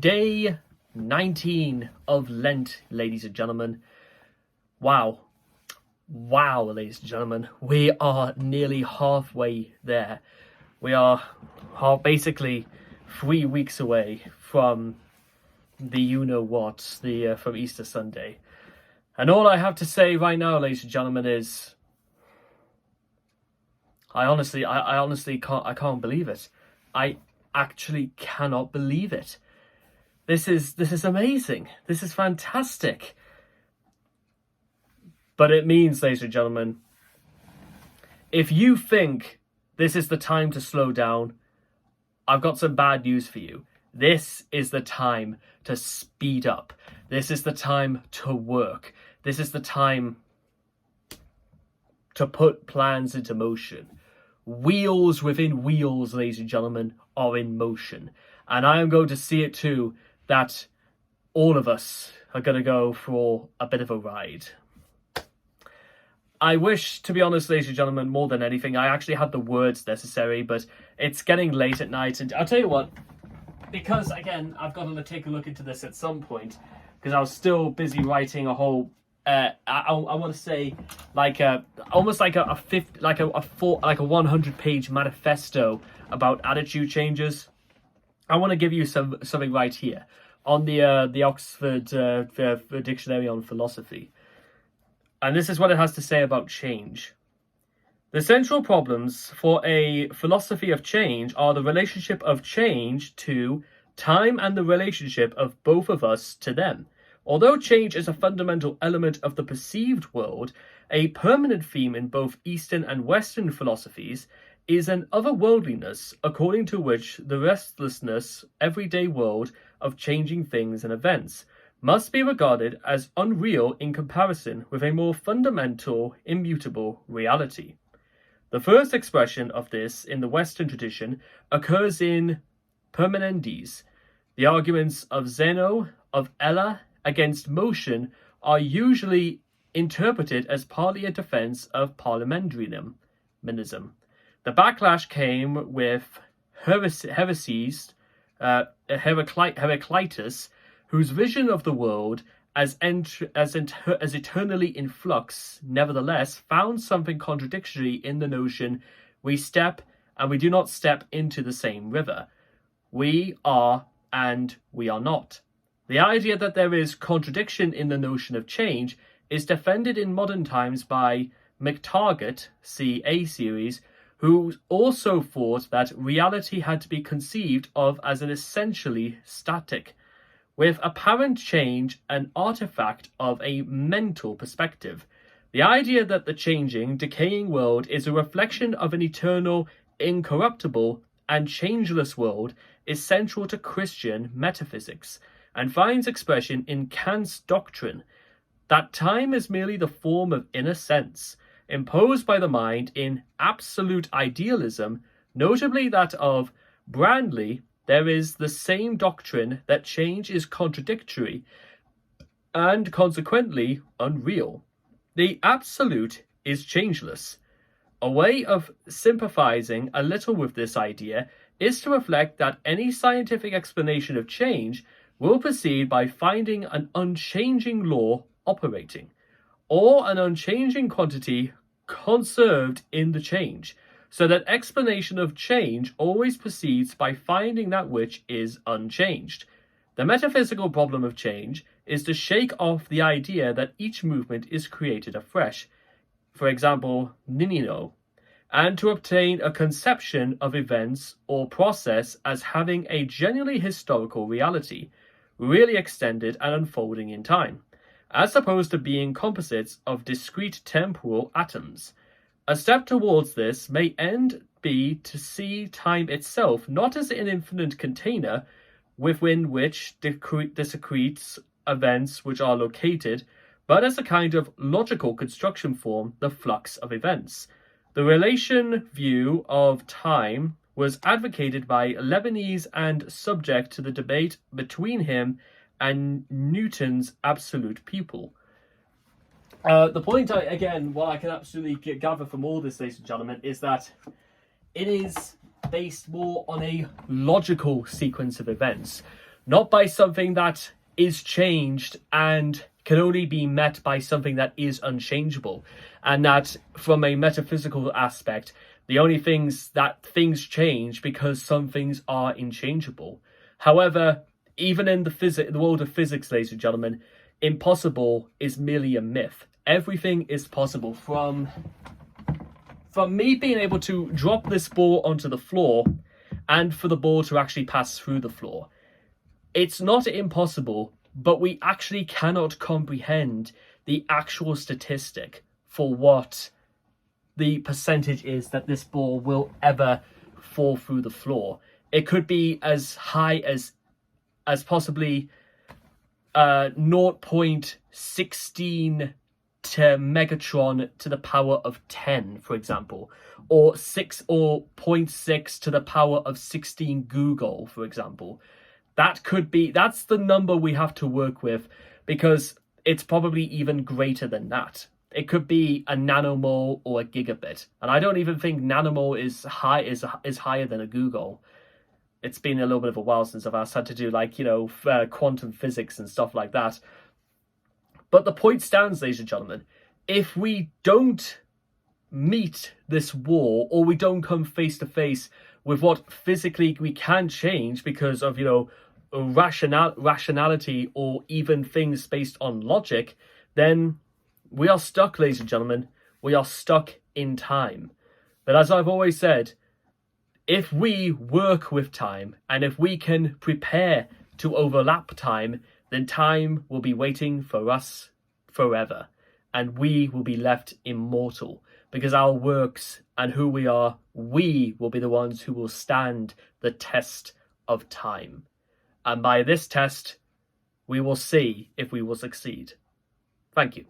Day 19 of Lent, ladies and gentlemen. Wow, ladies and gentlemen. We are nearly halfway there. We are basically 3 weeks away from the you-know-what, from Easter Sunday. And all I have to say right now, ladies and gentlemen, is I honestly can't believe it. I actually cannot believe it. This is amazing. This is fantastic. But it means, ladies and gentlemen, if you think this is the time to slow down, I've got some bad news for you. This is the time to speed up. This is the time to work. This is the time to put plans into motion. Wheels within wheels, ladies and gentlemen, are in motion. And I am going to see it too that all of us are going to go for a bit of a ride. I wish, to be honest, ladies and gentlemen, more than anything, I actually had the words necessary, but it's getting late at night. And I'll tell you what, because, again, I've got to take a look into this at some point, because I was still busy writing a whole, I want to say, almost like a 100-page manifesto about attitude changes. I want to give you something right here on the Oxford Dictionary on Philosophy. And this is what it has to say about change. The central problems for a philosophy of change are the relationship of change to time and the relationship of both of us to them. Although change is a fundamental element of the perceived world, a permanent theme in both Eastern and Western philosophies is an otherworldliness according to which the restlessness, everyday world of changing things and events must be regarded as unreal in comparison with a more fundamental, immutable reality. The first expression of this in the Western tradition occurs in Parmenides. The arguments of Zeno, of Ella, against motion are usually interpreted as partly a defense of parliamentarism. The backlash came with Heresies, Heraclitus, whose vision of the world as eternally in flux, nevertheless, found something contradictory in the notion we step and we do not step into the same river. We are and we are not. The idea that there is contradiction in the notion of change is defended in modern times by McTaggart, see A series, who also thought that reality had to be conceived of as an essentially static, with apparent change an artifact of a mental perspective. The idea that the changing, decaying world is a reflection of an eternal, incorruptible, and changeless world is central to Christian metaphysics, and finds expression in Kant's doctrine that time is merely the form of inner sense, imposed by the mind in absolute idealism, notably that of Branly. There is the same doctrine that change is contradictory and consequently unreal. The absolute is changeless. A way of sympathizing a little with this idea is to reflect that any scientific explanation of change will proceed by finding an unchanging law operating, or an unchanging quantity conserved in the change, so that explanation of change always proceeds by finding that which is unchanged. The metaphysical problem of change is to shake off the idea that each movement is created afresh, for example, Nino, and to obtain a conception of events or process as having a genuinely historical reality, really extended and unfolding in time, as opposed to being composites of discrete temporal atoms. A step towards this may be to see time itself not as an infinite container within which discrete events which are located, but as a kind of logical construction form, the flux of events. The relation view of time was advocated by Leibniz and subject to the debate between him and Newton's absolute pupil. The point, what I can absolutely gather from all this, ladies and gentlemen, is that it is based more on a logical sequence of events. not by something that is changed and can only be met by something that is unchangeable. And that from a metaphysical aspect, the only things change because some things are inchangeable. However, even in the world of physics, ladies and gentlemen, impossible is merely a myth. Everything is possible. From me being able to drop this ball onto the floor and for the ball to actually pass through the floor, it's not impossible, but we actually cannot comprehend the actual statistic for what the percentage is that this ball will ever fall through the floor. It could be as high as possibly 0.16 to Megatron to the power of 10, for example, or 0.6 to the power of 16 Google, for example. That's the number we have to work with, because it's probably even greater than that. It could be a nanomole or a gigabit, and I don't even think nanomole is higher than a Google. It's been a little bit of a while since I've had to do quantum physics and stuff like that. But the point stands, ladies and gentlemen. If we don't meet this wall, or we don't come face to face with what physically we can change because of rationality or even things based on logic, then we are stuck, ladies and gentlemen. We are stuck in time. But as I've always said, if we work with time and if we can prepare to overlap time, then time will be waiting for us forever, and we will be left immortal, because our works and who we are, we will be the ones who will stand the test of time. And by this test, we will see if we will succeed. Thank you.